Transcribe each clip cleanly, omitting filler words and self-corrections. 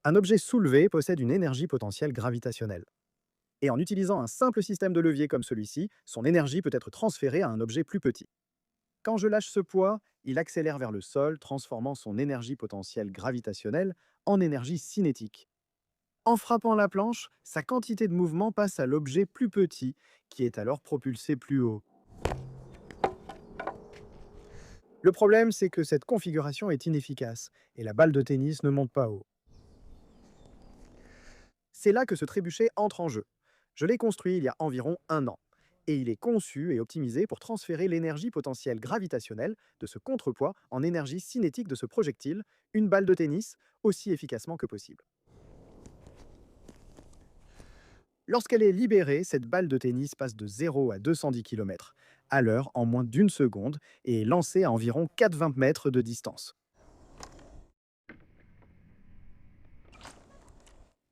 Un objet soulevé possède une énergie potentielle gravitationnelle. Et en utilisant un simple système de levier comme celui-ci, son énergie peut être transférée à un objet plus petit. Quand je lâche ce poids, il accélère vers le sol, transformant son énergie potentielle gravitationnelle en énergie cinétique. En frappant la planche, sa quantité de mouvement passe à l'objet plus petit, qui est alors propulsé plus haut. Le problème, c'est que cette configuration est inefficace, et la balle de tennis ne monte pas haut. C'est là que ce trébuchet entre en jeu. Je l'ai construit il y a environ 1 an, et il est conçu et optimisé pour transférer l'énergie potentielle gravitationnelle de ce contrepoids en énergie cinétique de ce projectile, une balle de tennis, aussi efficacement que possible. Lorsqu'elle est libérée, cette balle de tennis passe de 0 à 210 km à l'heure en moins d'une seconde et est lancée à environ 420 mètres de distance.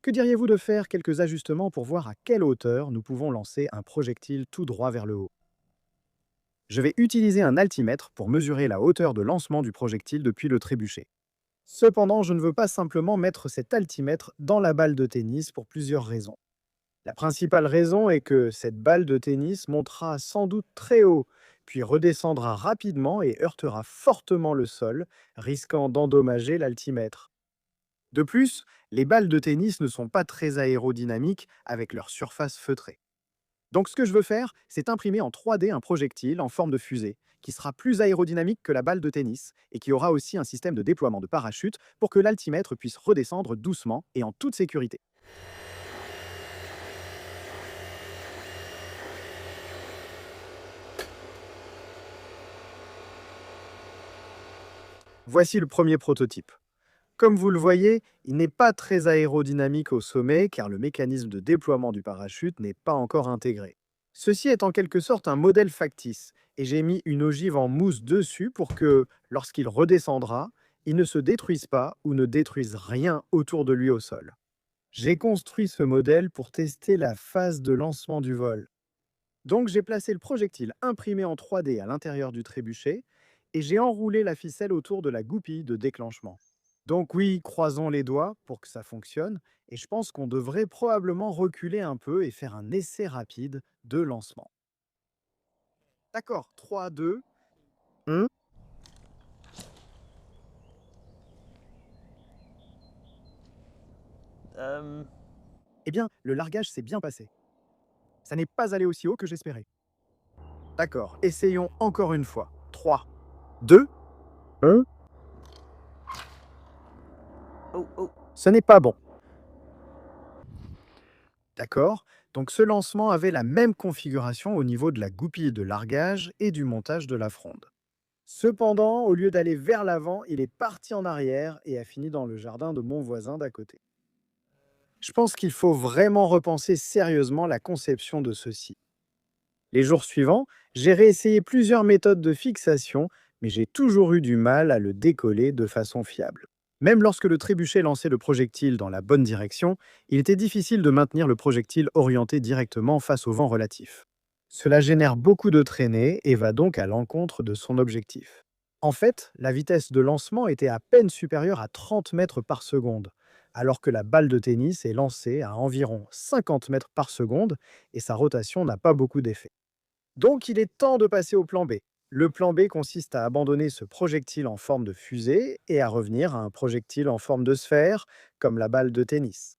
Que diriez-vous de faire quelques ajustements pour voir à quelle hauteur nous pouvons lancer un projectile tout droit vers le haut? Je vais utiliser un altimètre pour mesurer la hauteur de lancement du projectile depuis le trébuchet. Cependant, je ne veux pas simplement mettre cet altimètre dans la balle de tennis pour plusieurs raisons. La principale raison est que cette balle de tennis montera sans doute très haut, puis redescendra rapidement et heurtera fortement le sol, risquant d'endommager l'altimètre. De plus, les balles de tennis ne sont pas très aérodynamiques avec leur surface feutrée. Donc ce que je veux faire, c'est imprimer en 3D un projectile en forme de fusée, qui sera plus aérodynamique que la balle de tennis et qui aura aussi un système de déploiement de parachute pour que l'altimètre puisse redescendre doucement et en toute sécurité. Voici le premier prototype. Comme vous le voyez, il n'est pas très aérodynamique au sommet car le mécanisme de déploiement du parachute n'est pas encore intégré. Ceci est en quelque sorte un modèle factice et j'ai mis une ogive en mousse dessus pour que, lorsqu'il redescendra, il ne se détruise pas ou ne détruise rien autour de lui au sol. J'ai construit ce modèle pour tester la phase de lancement du vol. Donc j'ai placé le projectile imprimé en 3D à l'intérieur du trébuchet et j'ai enroulé la ficelle autour de la goupille de déclenchement. Donc oui, croisons les doigts pour que ça fonctionne et je pense qu'on devrait probablement reculer un peu et faire un essai rapide de lancement. D'accord, 3, 2, 1. Euh, Eh bien, le largage s'est bien passé. Ça n'est pas allé aussi haut que j'espérais. D'accord, essayons encore une fois. 3, 2, 1. oh, oh. Ce n'est pas bon. D'accord. Donc ce lancement avait la même configuration au niveau de la goupille de largage et du montage de la fronde. Cependant, au lieu d'aller vers l'avant, il est parti en arrière et a fini dans le jardin de mon voisin d'à côté. Je pense qu'il faut vraiment repenser sérieusement la conception de ceci. Les jours suivants, j'ai réessayé plusieurs méthodes de fixation, mais j'ai toujours eu du mal à le décoller de façon fiable. Même lorsque le trébuchet lançait le projectile dans la bonne direction, il était difficile de maintenir le projectile orienté directement face au vent relatif. Cela génère beaucoup de traînées et va donc à l'encontre de son objectif. En fait, la vitesse de lancement était à peine supérieure à 30 mètres par seconde, alors que la balle de tennis est lancée à environ 50 mètres par seconde et sa rotation n'a pas beaucoup d'effet. Donc il est temps de passer au plan B. Le plan B consiste à abandonner ce projectile en forme de fusée et à revenir à un projectile en forme de sphère, comme la balle de tennis.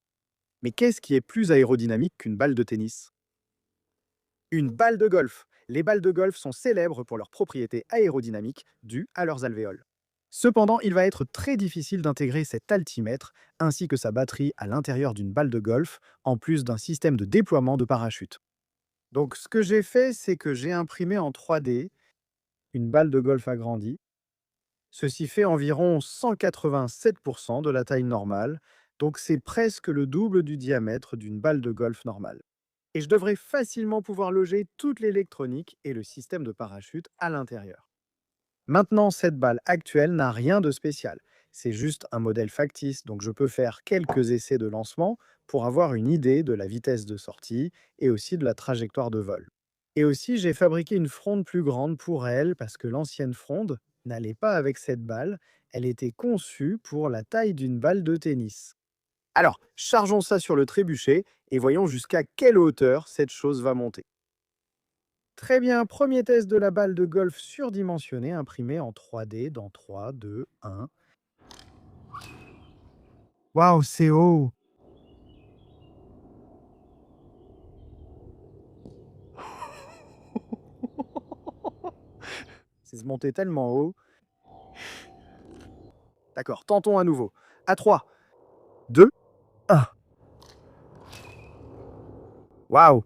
Mais qu'est-ce qui est plus aérodynamique qu'une balle de tennis? Une balle de golf. Les balles de golf sont célèbres pour leurs propriétés aérodynamiques dues à leurs alvéoles. Cependant, il va être très difficile d'intégrer cet altimètre ainsi que sa batterie à l'intérieur d'une balle de golf, en plus d'un système de déploiement de parachute. Donc ce que j'ai fait, c'est que j'ai imprimé en 3D une balle de golf agrandie. Ceci fait environ 187% de la taille normale, donc c'est presque le double du diamètre d'une balle de golf normale. Et je devrais facilement pouvoir loger toute l'électronique et le système de parachute à l'intérieur. Maintenant, cette balle actuelle n'a rien de spécial. C'est juste un modèle factice, donc je peux faire quelques essais de lancement pour avoir une idée de la vitesse de sortie et aussi de la trajectoire de vol. Et aussi, j'ai fabriqué une fronde plus grande pour elle parce que l'ancienne fronde n'allait pas avec cette balle, elle était conçue pour la taille d'une balle de tennis. Alors, chargeons ça sur le trébuchet et voyons jusqu'à quelle hauteur cette chose va monter. Très bien, premier test de la balle de golf surdimensionnée imprimée en 3D dans 3, 2, 1. Waouh, c'est haut! C'est monté tellement haut. D'accord, tentons à nouveau. À 3, 2, 1. Waouh!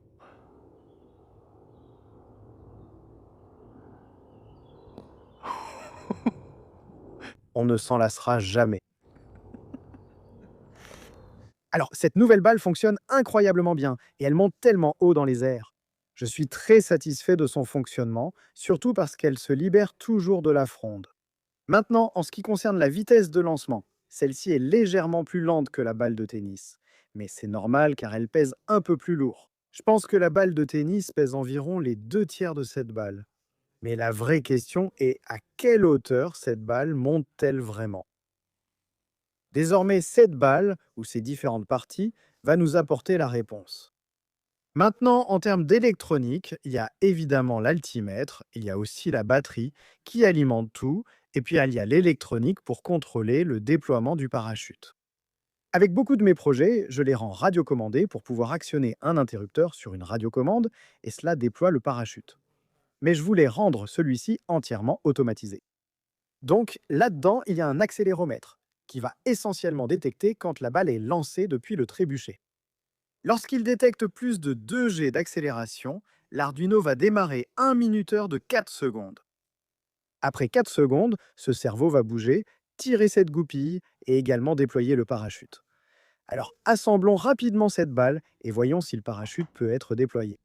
On ne s'en lassera jamais. Alors, cette nouvelle balle fonctionne incroyablement bien et elle monte tellement haut dans les airs. Je suis très satisfait de son fonctionnement, surtout parce qu'elle se libère toujours de la fronde. Maintenant, en ce qui concerne la vitesse de lancement, celle-ci est légèrement plus lente que la balle de tennis. Mais c'est normal car elle pèse un peu plus lourd. Je pense que la balle de tennis pèse environ les 2 tiers de cette balle. Mais la vraie question est à quelle hauteur cette balle monte-t-elle vraiment? Désormais, cette balle, ou ses différentes parties, va nous apporter la réponse. Maintenant, en termes d'électronique, il y a évidemment l'altimètre, il y a aussi la batterie qui alimente tout, et puis il y a l'électronique pour contrôler le déploiement du parachute. Avec beaucoup de mes projets, je les rends radiocommandés pour pouvoir actionner un interrupteur sur une radiocommande, et cela déploie le parachute. Mais je voulais rendre celui-ci entièrement automatisé. Donc là-dedans, il y a un accéléromètre qui va essentiellement détecter quand la balle est lancée depuis le trébuchet. Lorsqu'il détecte plus de 2G d'accélération, l'Arduino va démarrer un minuteur de 4 secondes. Après 4 secondes, ce cerveau va bouger, tirer cette goupille et également déployer le parachute. Alors assemblons rapidement cette balle et voyons si le parachute peut être déployé.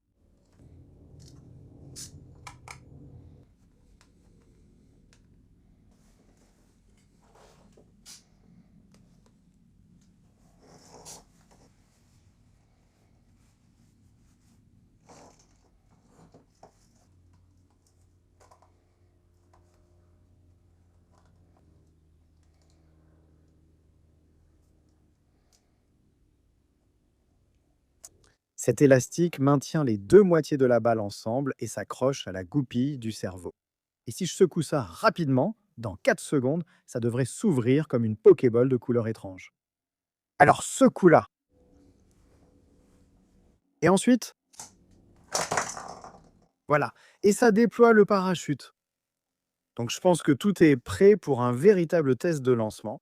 Cet élastique maintient les deux moitiés de la balle ensemble et s'accroche à la goupille du cerveau. Et si je secoue ça rapidement, dans 4 secondes, ça devrait s'ouvrir comme une Pokéball de couleur étrange. Alors secoue-la. Et ensuite, voilà. Et ça déploie le parachute. Donc je pense que tout est prêt pour un véritable test de lancement.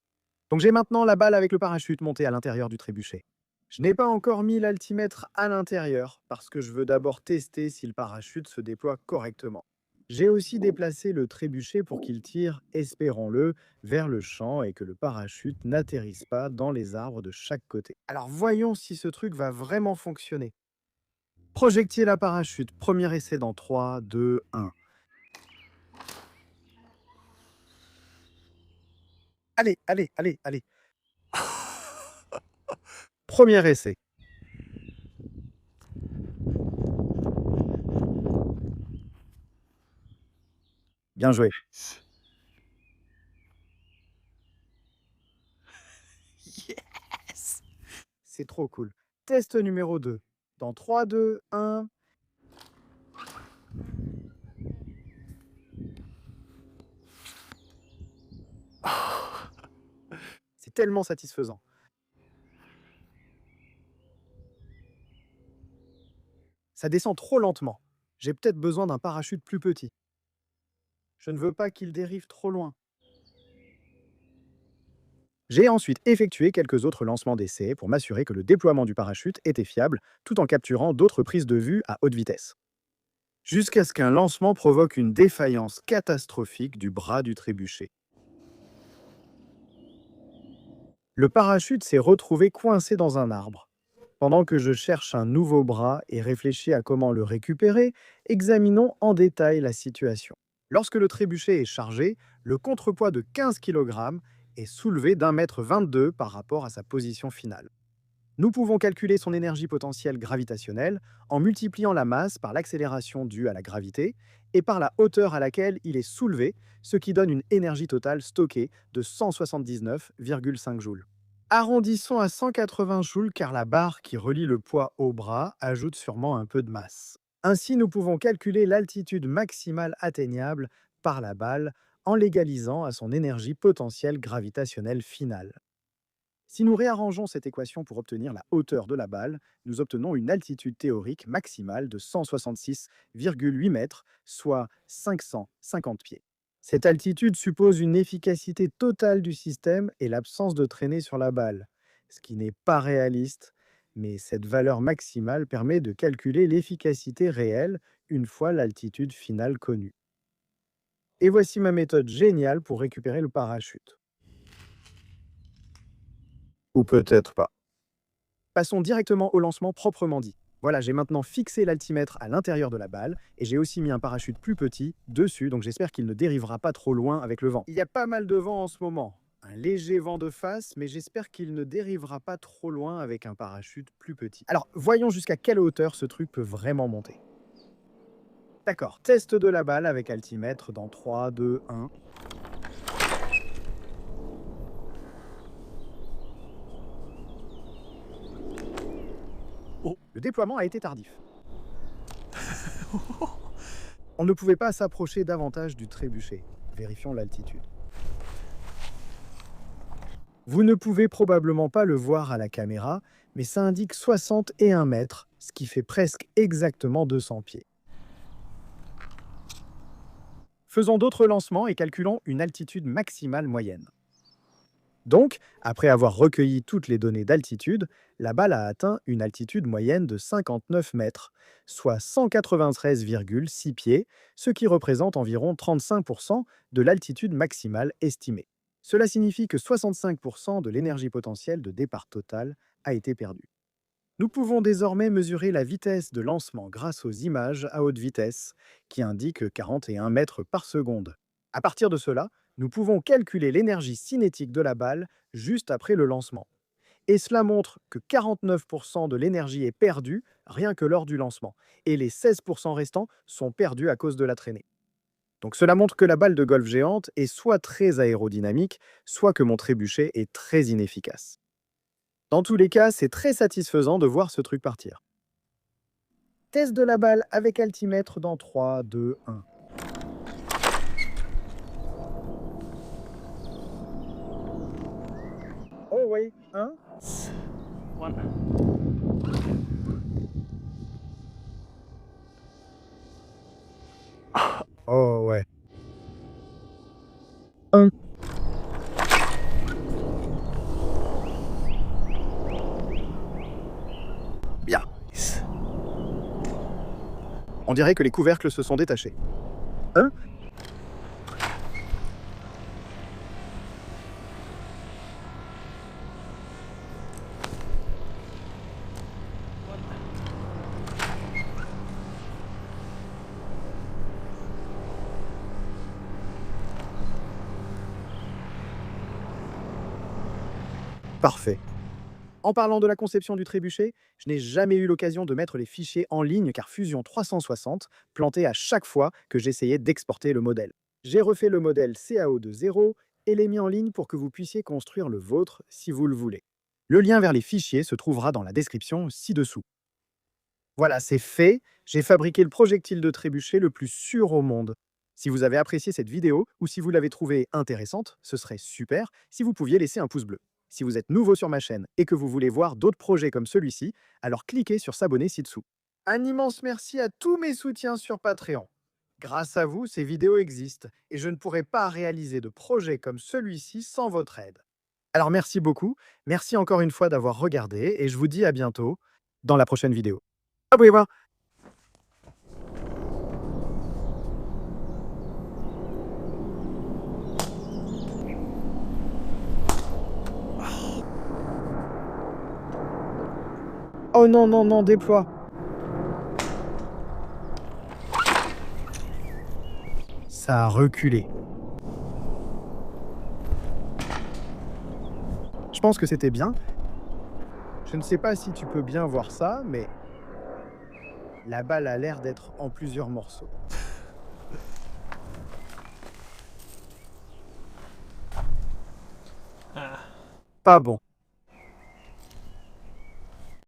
Donc j'ai maintenant la balle avec le parachute monté à l'intérieur du trébuchet. Je n'ai pas encore mis l'altimètre à l'intérieur parce que je veux d'abord tester si le parachute se déploie correctement. J'ai aussi déplacé le trébuchet pour qu'il tire, espérons-le, vers le champ et que le parachute n'atterrisse pas dans les arbres de chaque côté. Alors voyons si ce truc va vraiment fonctionner. Projectile à parachute, premier essai dans 3, 2, 1. Allez, allez, allez, allez. Premier essai. Bien joué. Yes! C'est trop cool. Test numéro 2. Dans 3, 2, 1. C'est tellement satisfaisant. Ça descend trop lentement. J'ai peut-être besoin d'un parachute plus petit. Je ne veux pas qu'il dérive trop loin. J'ai ensuite effectué quelques autres lancements d'essai pour m'assurer que le déploiement du parachute était fiable, tout en capturant d'autres prises de vue à haute vitesse. Jusqu'à ce qu'un lancement provoque une défaillance catastrophique du bras du trébuchet. Le parachute s'est retrouvé coincé dans un arbre. Pendant que je cherche un nouveau bras et réfléchis à comment le récupérer, examinons en détail la situation. Lorsque le trébuchet est chargé, le contrepoids de 15 kg est soulevé d'1,22 m par rapport à sa position finale. Nous pouvons calculer son énergie potentielle gravitationnelle en multipliant la masse par l'accélération due à la gravité et par la hauteur à laquelle il est soulevé, ce qui donne une énergie totale stockée de 179,5 joules. Arrondissons à 180 joules car la barre qui relie le poids au bras ajoute sûrement un peu de masse. Ainsi, nous pouvons calculer l'altitude maximale atteignable par la balle en l'égalisant à son énergie potentielle gravitationnelle finale. Si nous réarrangeons cette équation pour obtenir la hauteur de la balle, nous obtenons une altitude théorique maximale de 166,8 mètres, soit 550 pieds. Cette altitude suppose une efficacité totale du système et l'absence de traînée sur la balle, ce qui n'est pas réaliste, mais cette valeur maximale permet de calculer l'efficacité réelle une fois l'altitude finale connue. Et voici ma méthode géniale pour récupérer le parachute. Ou peut-être pas. Passons directement au lancement proprement dit. Voilà, j'ai maintenant fixé l'altimètre à l'intérieur de la balle et j'ai aussi mis un parachute plus petit dessus, donc j'espère qu'il ne dérivera pas trop loin avec le vent. Il y a pas mal de vent en ce moment. Un léger vent de face, mais j'espère qu'il ne dérivera pas trop loin avec un parachute plus petit. Alors, voyons jusqu'à quelle hauteur ce truc peut vraiment monter. D'accord, test de la balle avec altimètre dans 3, 2, 1. Oh, le déploiement a été tardif. On ne pouvait pas s'approcher davantage du trébuchet. Vérifions l'altitude. Vous ne pouvez probablement pas le voir à la caméra, mais ça indique 61 mètres, ce qui fait presque exactement 200 pieds. Faisons d'autres lancements et calculons une altitude maximale moyenne. Donc, après avoir recueilli toutes les données d'altitude, la balle a atteint une altitude moyenne de 59 mètres, soit 193,6 pieds, ce qui représente environ 35% de l'altitude maximale estimée. Cela signifie que 65% de l'énergie potentielle de départ totale a été perdue. Nous pouvons désormais mesurer la vitesse de lancement grâce aux images à haute vitesse, qui indiquent 41 mètres par seconde. À partir de cela, nous pouvons calculer l'énergie cinétique de la balle juste après le lancement. Et cela montre que 49% de l'énergie est perdue rien que lors du lancement, et les 16% restants sont perdus à cause de la traînée. Donc cela montre que la balle de golf géante est soit très aérodynamique, soit que mon trébuchet est très inefficace. Dans tous les cas, c'est très satisfaisant de voir ce truc partir. Test de la balle avec altimètre dans 3, 2, 1. Oh oui, 1. One. Oh ouais. 1. Bien. On dirait que les couvercles se sont détachés. 1. Parfait. En parlant de la conception du trébuchet, je n'ai jamais eu l'occasion de mettre les fichiers en ligne car Fusion 360 plantait à chaque fois que j'essayais d'exporter le modèle. J'ai refait le modèle CAO de zéro et l'ai mis en ligne pour que vous puissiez construire le vôtre si vous le voulez. Le lien vers les fichiers se trouvera dans la description ci-dessous. Voilà, c'est fait. J'ai fabriqué le projectile de trébuchet le plus sûr au monde. Si vous avez apprécié cette vidéo ou si vous l'avez trouvée intéressante, ce serait super si vous pouviez laisser un pouce bleu. Si vous êtes nouveau sur ma chaîne et que vous voulez voir d'autres projets comme celui-ci, alors cliquez sur s'abonner ci-dessous. Un immense merci à tous mes soutiens sur Patreon. Grâce à vous, ces vidéos existent et je ne pourrais pas réaliser de projets comme celui-ci sans votre aide. Alors merci beaucoup, merci encore une fois d'avoir regardé et je vous dis à bientôt dans la prochaine vidéo. Abonnez-vous. Oh non, non, non, déploie. Ça a reculé. Je pense que c'était bien. Je ne sais pas si tu peux bien voir ça, mais la balle a l'air d'être en plusieurs morceaux. Pas bon.